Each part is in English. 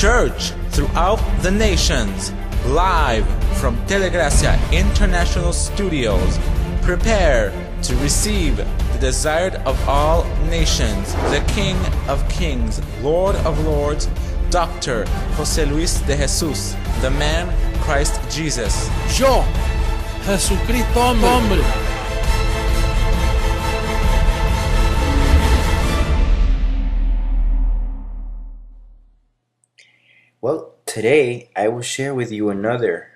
church throughout the nations, live from Telegracia International Studios. Prepare to receive the desired of all nations, the King of Kings, Lord of Lords, Dr. José Luis de Jesús, the man Christ Jesus. Yo, Jesucristo hombre. Well, today I will share with you another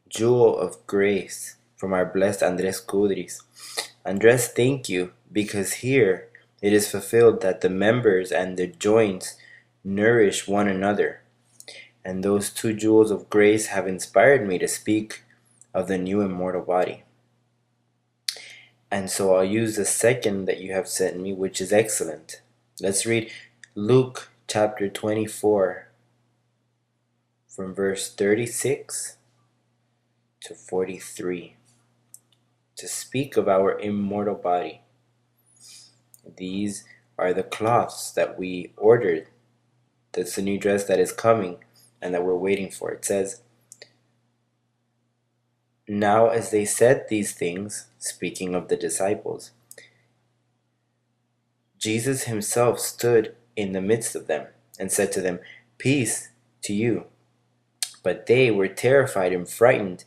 jewel of grace from our blessed Andres Kudris. Andres, thank you, because here it is fulfilled that the members and the joints nourish one another. And those two jewels of grace have inspired me to speak of the new immortal body. And so I'll use the second that you have sent me, which is excellent. Let's read Luke chapter 24 from verse 36 to 43 to speak of our immortal body. These are the cloths that we ordered. That's the new dress that is coming and that we're waiting for. It says, "Now as they said these things," speaking of the disciples, "Jesus himself stood in the midst of them and said to them, 'Peace to you.' But they were terrified and frightened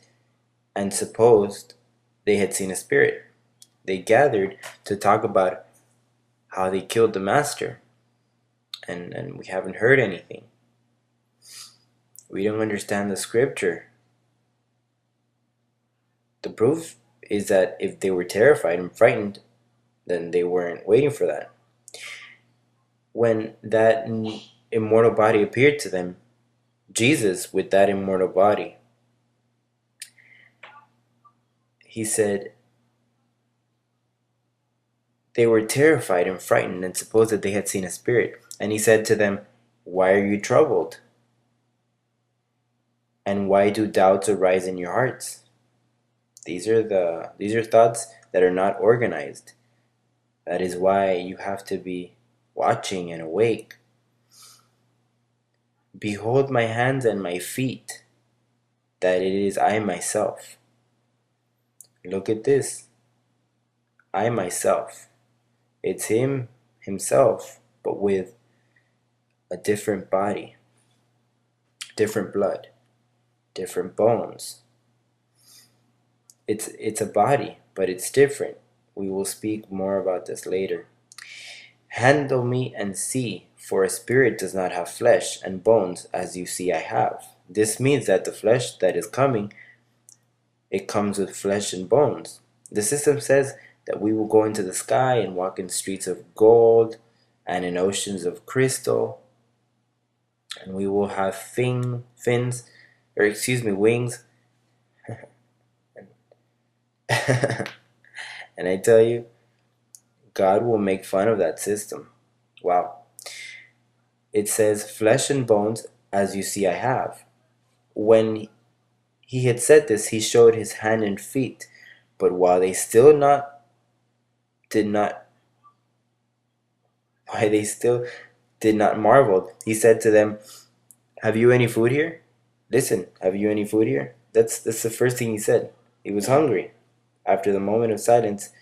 and supposed they had seen a spirit. They gathered to talk about how they killed the master, and we haven't heard anything. We don't understand the scripture." The proof is that if they were terrified and frightened, then they weren't waiting for that. When that immortal body appeared to them, Jesus with that immortal body, he said they were terrified and frightened and supposed that they had seen a spirit. And he said to them, "Why are you troubled? And why do doubts arise in your hearts?" These are thoughts that are not organized. That is why you have to be watching and awake. "Behold my hands and my feet, that it is I myself." Look at this. I myself. It's him himself, but with a different body, different blood, different bones. It's a body, but it's different. We will speak more about this later. "Handle me and see, for a spirit does not have flesh and bones as you see I have." This means that the flesh that is coming, it comes with flesh and bones. The system says that we will go into the sky and walk in streets of gold and in oceans of crystal, and we will have wings. And I tell you, God will make fun of that system. Wow. It says, "Flesh and bones as you see I have." When he had said this, he showed his hand and feet. But while they still did not marvel, he said to them, "Have you any food here?" Listen, have you any food here? That's the first thing he said. He was hungry. After the moment of silence,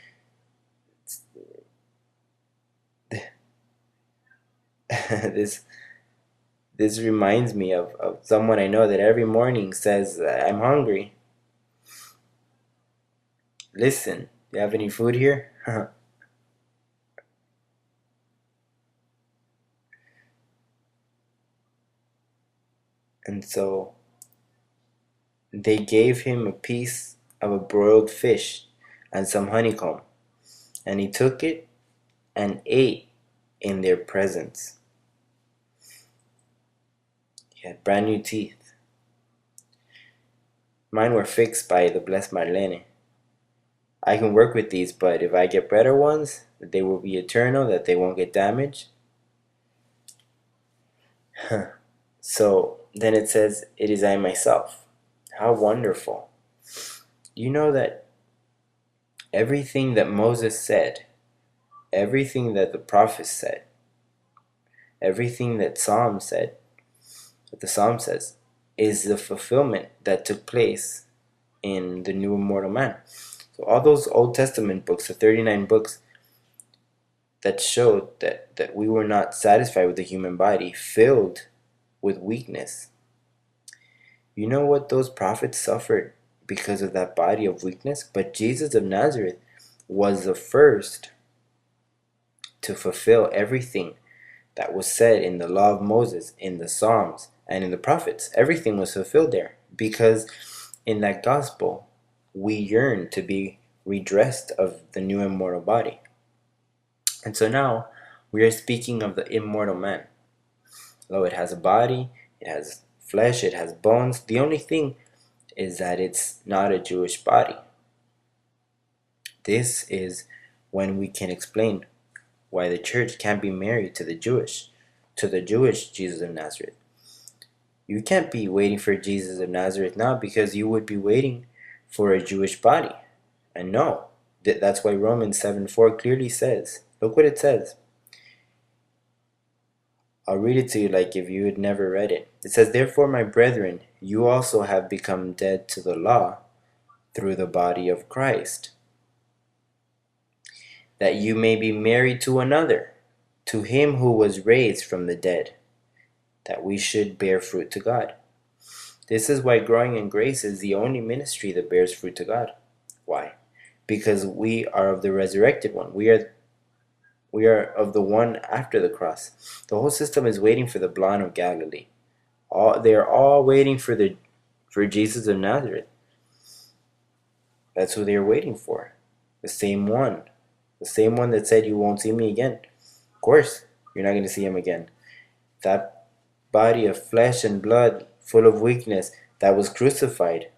this reminds me of someone I know that every morning says, "I'm hungry." Listen, you have any food here? And so they gave him a piece of a broiled fish and some honeycomb, and he took it and ate in their presence. He had brand new teeth. Mine were fixed by the blessed Marlene. I can work with these, but if I get better ones, that they will be eternal, that they won't get damaged. So then it says, "It is I myself." How wonderful. You know that everything that Moses said, everything that the prophets said, Everything that the Psalm says, is the fulfillment that took place in the new immortal man. So all those Old Testament books, the 39 books that showed that we were not satisfied with the human body, filled with weakness. You know what those prophets suffered because of that body of weakness? But Jesus of Nazareth was the first to fulfill everything that was said in the law of Moses, in the Psalms, and in the prophets. Everything was fulfilled there, because in that gospel we yearn to be redressed of the new immortal body. And so now we are speaking of the immortal man. Though it has a body, it has flesh, it has bones. The only thing is that it's not a Jewish body. This is when we can explain why the church can't be married to the Jewish Jesus of Nazareth. You can't be waiting for Jesus of Nazareth now, because you would be waiting for a Jewish body. And no, that's why Romans 7:4 clearly says, look what it says. I'll read it to you like if you had never read it. It says, therefore, my brethren, you also have become dead to the law through the body of Christ, that you may be married to another, to him who was raised from the dead, that we should bear fruit to God. This is why growing in grace is the only ministry that bears fruit to God. Why? Because we are of the resurrected one. We are of the one after the cross. The whole system is waiting for the blonde of Galilee. They are all waiting for Jesus of Nazareth. That's who they are waiting for. The same one. The same one that said, you won't see me again. Of course, you're not going to see him again. That body of flesh and blood, full of weakness, that was crucified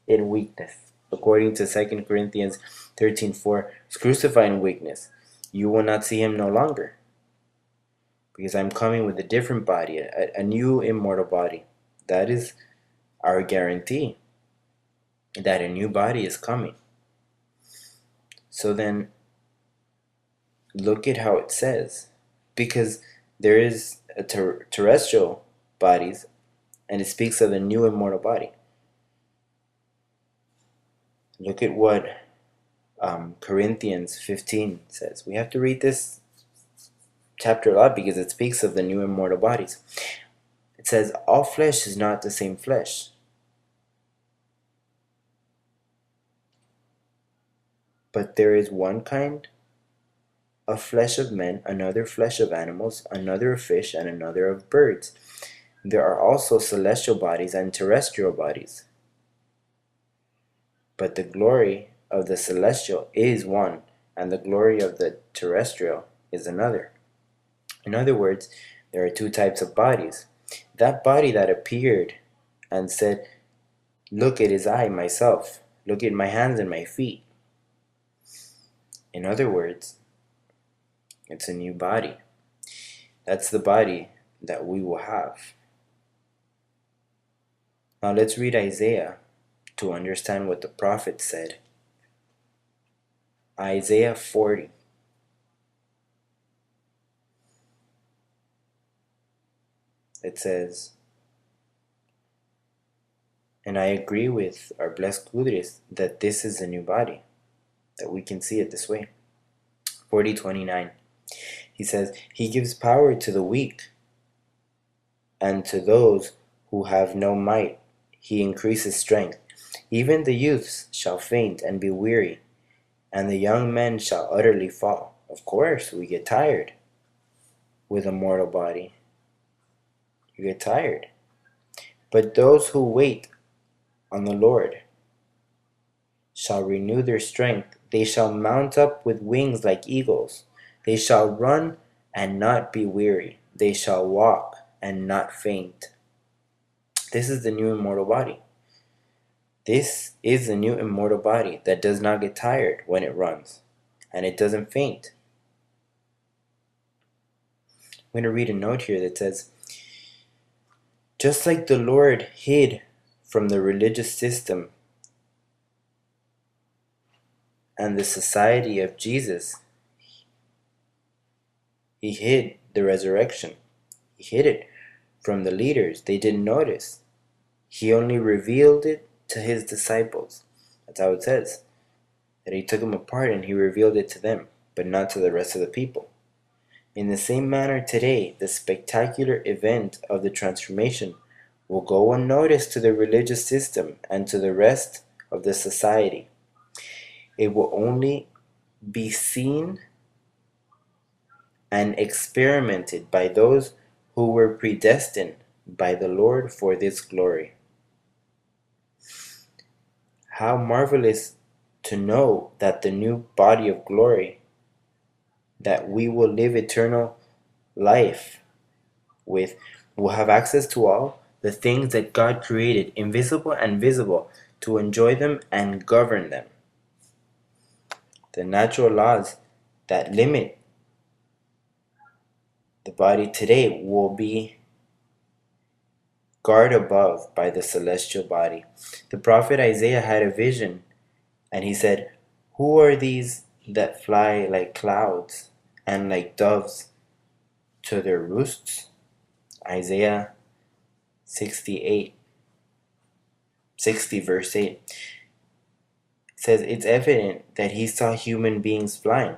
in weakness. According to 2 Corinthians 13:4, was crucified in weakness. You will not see him no longer, because I'm coming with a different body, a new immortal body. That is our guarantee, that a new body is coming. So then, look at how it says, because there is a terrestrial bodies, and it speaks of the new immortal body. Look at what Corinthians 15 says. We have to read this chapter a lot because it speaks of the new immortal bodies. It says, all flesh is not the same flesh. But there is one kind of flesh of men, another flesh of animals, another of fish, and another of birds. There are also celestial bodies and terrestrial bodies. But the glory of the celestial is one, and the glory of the terrestrial is another. In other words, there are two types of bodies. That body that appeared and said, look at his eye, myself. Look at my hands and my feet. In other words, it's a new body. That's the body that we will have. Now let's read Isaiah to understand what the prophet said. Isaiah 40. It says, and I agree with our blessed Kudris that this is a new body, that we can see it this way. 40:29. He says, he gives power to the weak, and to those who have no might he increases strength. Even the youths shall faint and be weary, and the young men shall utterly fall. Of course, we get tired with a mortal body. You get tired. But those who wait on the Lord shall renew their strength. They shall mount up with wings like eagles. They shall run and not be weary. They shall walk and not faint. This is the new immortal body. This is the new immortal body that does not get tired when it runs, and it doesn't faint. I'm going to read a note here that says, just like the Lord hid from the religious system and the society of Jesus, he hid the resurrection. He hid it from the leaders. They didn't notice. He only revealed it to his disciples. That's how it says. That he took them apart and he revealed it to them, but not to the rest of the people. In the same manner today, the spectacular event of the transformation will go unnoticed to the religious system and to the rest of the society. It will only be seen and experimented by those who were predestined by the Lord for this glory. How marvelous to know that the new body of glory, that we will live eternal life with, will have access to all the things that God created, invisible and visible, to enjoy them and govern them. The natural laws that limit the body today will be guarded above by the celestial body. The prophet Isaiah had a vision, and he said, "Who are these that fly like clouds and like doves to their roosts?" Isaiah 60 verse 8. It says it's evident that he saw human beings flying.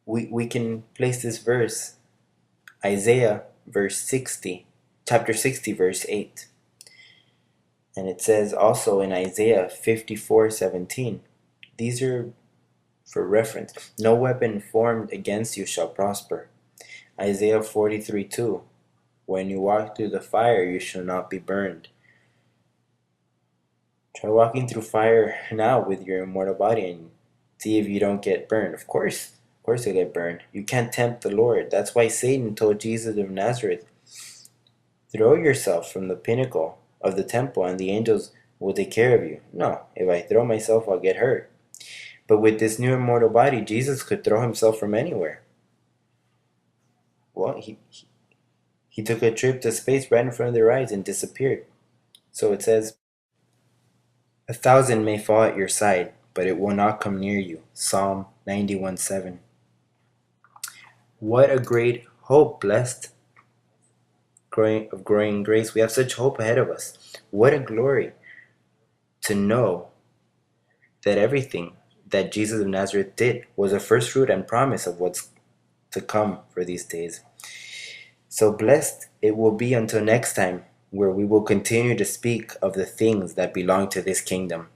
We can place this verse, Isaiah chapter 60 verse 8. And it says also in Isaiah 54:17. These are for reference. No weapon formed against you shall prosper. Isaiah 43:2. When you walk through the fire, you shall not be burned. Try walking through fire now with your immortal body and see if you don't get burned. Of course you'll get burned. You can't tempt the Lord. That's why Satan told Jesus of Nazareth, throw yourself from the pinnacle of the temple and the angels will take care of you. No, if I throw myself, I'll get hurt. But with this new immortal body, Jesus could throw himself from anywhere. Well, he took a trip to space right in front of their eyes and disappeared. So it says, 1,000 may fall at your side, but it will not come near you. Psalm 91:7. What a great hope, blessed of growing grace. We have such hope ahead of us. What a glory to know that everything that Jesus of Nazareth did was a first fruit and promise of what's to come for these days. So blessed it will be until next time, where we will continue to speak of the things that belong to this kingdom.